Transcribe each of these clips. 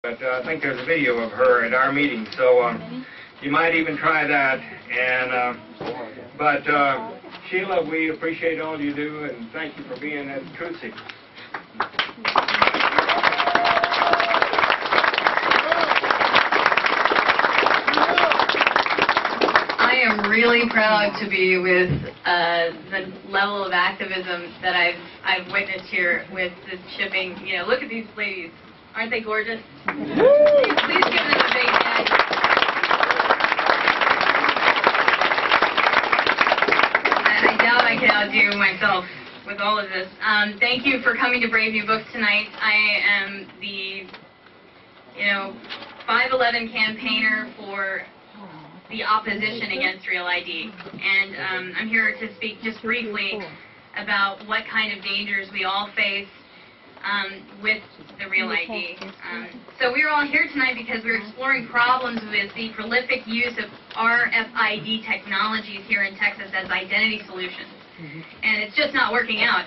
But I think there's a video of her at our meeting, so you might even try that. And but Sheila, we appreciate all you do, and thank you for being a truth seeker. I am really proud to be with the level of activism that I've witnessed here with the shipping. You know, look at these ladies. Aren't they gorgeous? Please give them a big hand. And I doubt I can outdo myself with all of this. Thank you for coming to Brave New Books tonight. I am the, 511 campaigner for the opposition against Real ID. And I'm here to speak just briefly about what kind of dangers we all face with the Real ID. So we're all here tonight because we're exploring problems with the prolific use of RFID technologies here in Texas as identity solutions. And it's just not working out.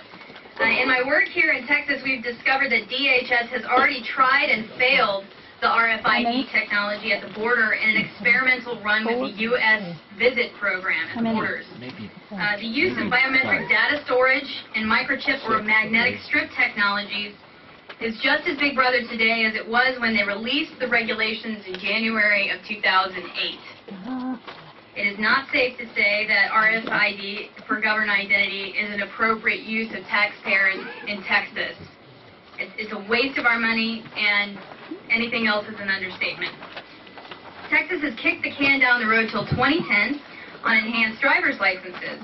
In my work here in Texas, we've discovered that DHS has already tried and failed the RFID technology at the border in an experimental run with the U.S. visit program at the borders. The use of biometric data storage and microchip or magnetic strip technologies is just as big brother today as it was when they released the regulations in January of 2008. It is not safe to say that RFID for government identity is an appropriate use of taxpayers in Texas. It's a waste of our money, and anything else is an understatement. Texas has kicked the can down the road till 2010 on enhanced driver's licenses.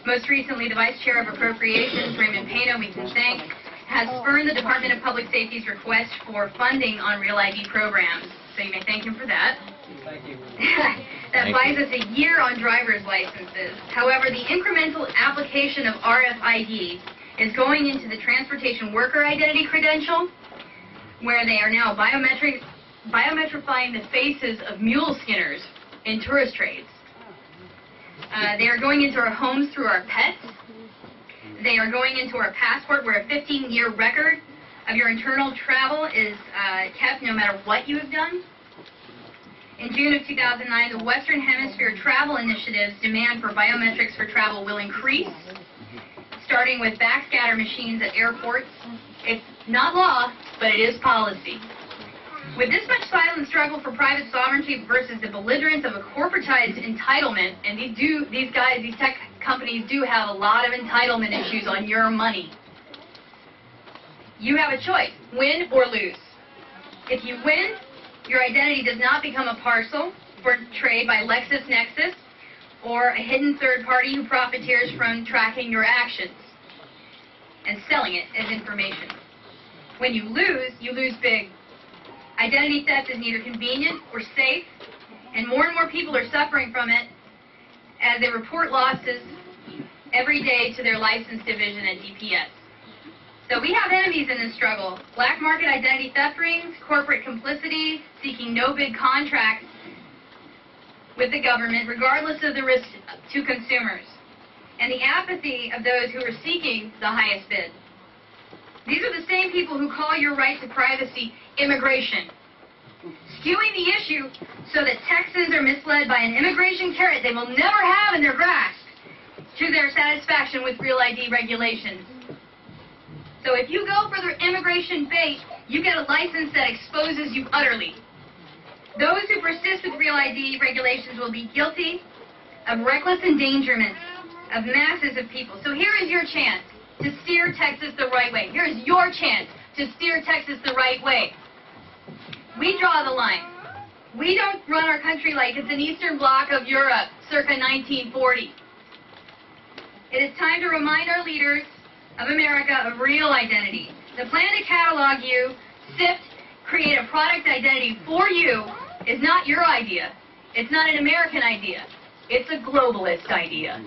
Most recently, the Vice Chair of Appropriations, Raymond Pena, we can thank, has spurned the Department of Public Safety's request for funding on Real ID programs. So you may thank him for that. Thank you. That buys us a year on driver's licenses. However, the incremental application of RFID is going into the transportation worker identity credential, where they are now biometrifying the faces of mule skinners in tourist trades. They are going into our homes through our pets. They are going into our passport, where a 15-year record of your internal travel is kept no matter what you have done. In June of 2009, the Western Hemisphere Travel Initiative's demand for biometrics for travel will increase, starting with backscatter machines at airports. It's not law, but it is policy. With this much silent struggle for private sovereignty versus the belligerence of a corporatized entitlement, and these tech companies do have a lot of entitlement issues on your money. You have a choice, win or lose. If you win, your identity does not become a parcel for trade by LexisNexis or a hidden third party who profiteers from tracking your actions and selling it as information. When you lose big. Identity theft is neither convenient or safe, and more people are suffering from it as they report losses every day to their license division at DPS. So we have enemies in this struggle: black market identity theft rings, corporate complicity, seeking no-bid contracts with the government, regardless of the risk to consumers, and the apathy of those who are seeking the highest bid. These are the same people who call your right to privacy immigration, skewing the issue so that Texans are misled by an immigration carrot they will never have in their grasp to their satisfaction with Real ID regulations. So if you go for the immigration bait, you get a license that exposes you utterly. Those who persist with Real ID regulations will be guilty of reckless endangerment of masses of people. So here is your chance to steer Texas the right way. Here is your chance to steer Texas the right way. We draw the line. We don't run our country like it's an Eastern Bloc of Europe, circa 1940. It is time to remind our leaders of America of real identity. The plan to catalog you, sift, create a product identity for you is not your idea. It's not an American idea. It's a globalist idea.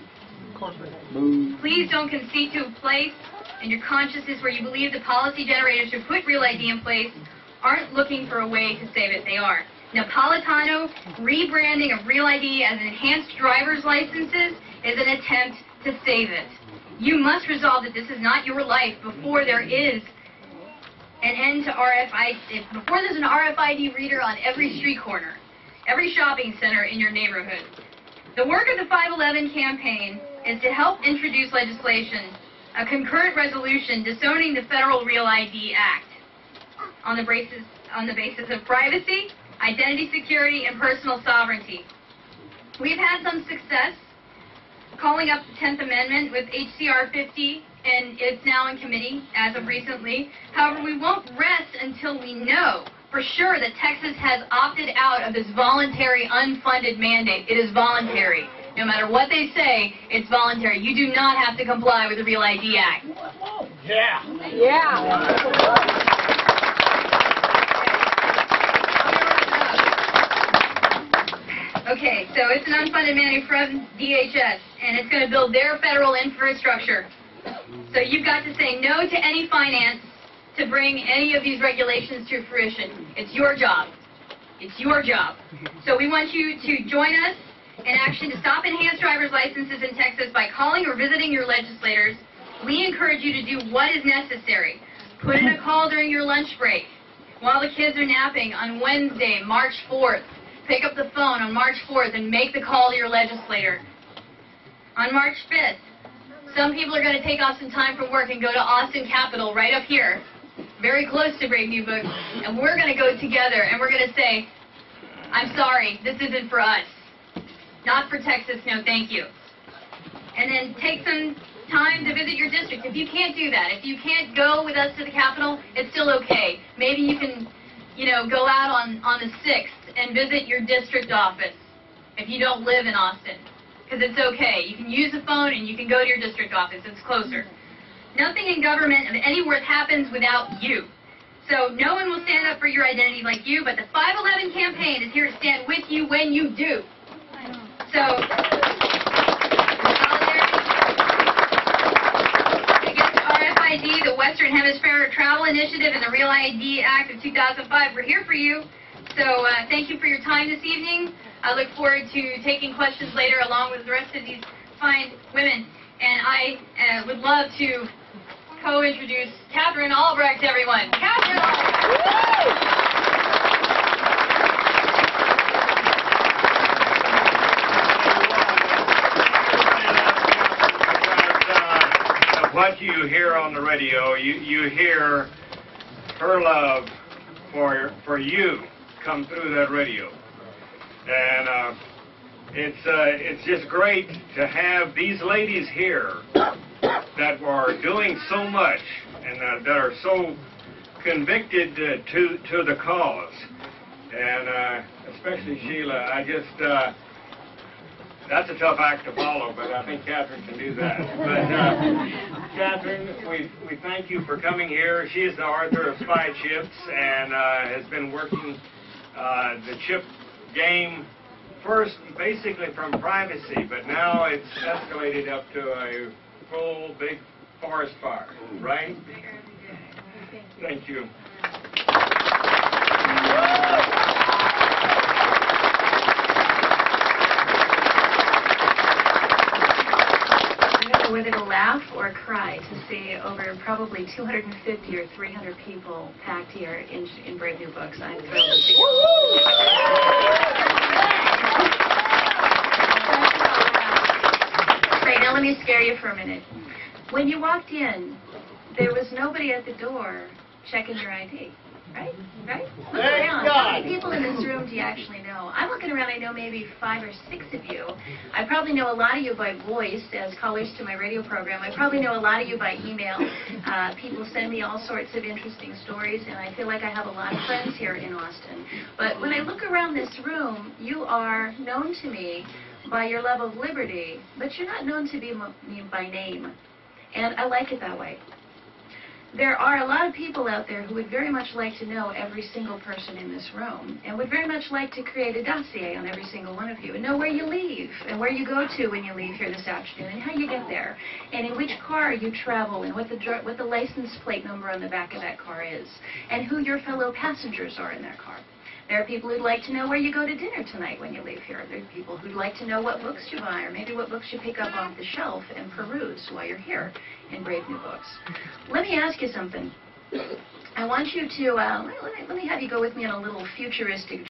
Please don't concede to a place in your consciousness where you believe the policy generators who put Real ID in place aren't looking for a way to save it. They are. Napolitano rebranding of Real ID as enhanced driver's licenses is an attempt to save it. You must resolve that this is not your life before there is an end to RFID. Before there's an RFID reader on every street corner, every shopping center in your neighborhood. The work of the 511 campaign is to help introduce legislation, a concurrent resolution disowning the Federal Real ID Act on the basis of privacy, identity security, and personal sovereignty. We've had some success calling up the 10th Amendment with HCR 50, and it's now in committee as of recently. However, we won't rest until we know for sure that Texas has opted out of this voluntary, unfunded mandate. It is voluntary. No matter what they say, it's voluntary. You do not have to comply with the Real ID Act. Yeah. Okay, so it's an unfunded mandate from DHS, and it's going to build their federal infrastructure. So you've got to say no to any finance to bring any of these regulations to fruition. It's your job. It's your job. So we want you to join us in action to stop enhanced driver's licenses in Texas by calling or visiting your legislators. We encourage you to do what is necessary. Put in a call during your lunch break while the kids are napping on Wednesday, March 4th. Pick up the phone on March 4th and make the call to your legislator. On March 5th, some people are going to take off some time from work and go to Austin Capitol right up here, very close to Brave New Books, and we're going to go together and we're going to say, I'm sorry, this isn't for us. Not for Texas, no thank you. And then take some time to visit your district. If you can't do that, if you can't go with us to the Capitol, it's still okay. Maybe you can, go out on the 6th and visit your district office if you don't live in Austin. Because it's okay. You can use the phone and you can go to your district office. It's closer. Nothing in government of any worth happens without you. So no one will stand up for your identity like you, but the 511 campaign is here to stand with you when you do. So, solidarity against RFID, the Western Hemisphere Travel Initiative, and the Real ID Act of 2005, we're here for you. So thank you for your time this evening. I look forward to taking questions later along with the rest of these fine women. And I would love to co-introduce Katherine Albrecht, everyone. Katherine Albrecht! What you hear on the radio, you hear her love for you come through that radio. And it's just great to have these ladies here that are doing so much and that are so convicted to the cause. And especially Sheila, that's a tough act to follow, but I think Katherine can do that. But Katherine, we thank you for coming here. She is the author of Spy Chips and has been working the chip game first basically from privacy, but now it's escalated up to a full big forest fire, right? Thank you. Whether to laugh or cry to see over probably 250 or 300 people packed here in Brave New Books. I'm thrilled to see you. Great, now let me scare you for a minute. When you walked in, there was nobody at the door checking your ID. Right? Look around. How many people in this room do you actually know? I'm looking around, I know maybe 5 or 6 of you. I probably know a lot of you by voice as callers to my radio program. I probably know a lot of you by email. People send me all sorts of interesting stories, and I feel like I have a lot of friends here in Austin. But when I look around this room, you are known to me by your love of liberty, but you're not known to me by name. And I like it that way. There are a lot of people out there who would very much like to know every single person in this room and would very much like to create a dossier on every single one of you and know where you leave and where you go to when you leave here this afternoon and how you get there and in which car you travel and what the license plate number on the back of that car is and who your fellow passengers are in that car. There are people who'd like to know where you go to dinner tonight when you leave here. There are people who'd like to know what books you buy or maybe what books you pick up off the shelf and peruse while you're here in Brave New Books. Let me ask you something. I want you to, let me have you go with me on a little futuristic